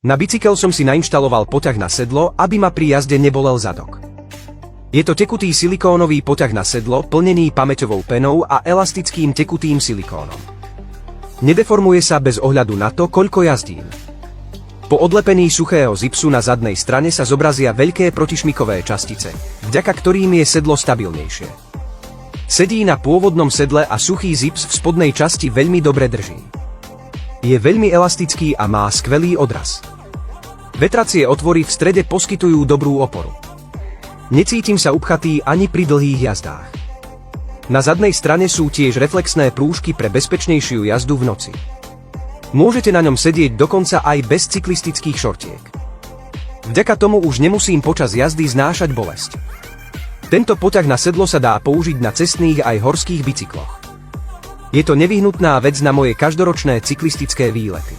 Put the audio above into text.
Na bicykel som si nainštaloval poťah na sedlo, aby ma pri jazde nebolel zadok. Je to tekutý silikónový poťah na sedlo, plnený pamäťovou penou a elastickým tekutým silikónom. Nedeformuje sa bez ohľadu na to, koľko jazdím. Po odlepení suchého zipsu na zadnej strane sa zobrazia veľké protišmykové častice, vďaka ktorým je sedlo stabilnejšie. Sedí na pôvodnom sedle a suchý zips v spodnej časti veľmi dobre drží. Je veľmi elastický a má skvelý odraz. Vetracie otvory v strede poskytujú dobrú oporu. Necítim sa upchatý ani pri dlhých jazdách. Na zadnej strane sú tiež reflexné prúžky pre bezpečnejšiu jazdu v noci. Môžete na ňom sedieť dokonca aj bez cyklistických šortiek. Vďaka tomu už nemusím počas jazdy znášať bolesť. Tento poťah na sedlo sa dá použiť na cestných aj horských bicykloch. Je to nevyhnutná vec na moje každoročné cyklistické výlety.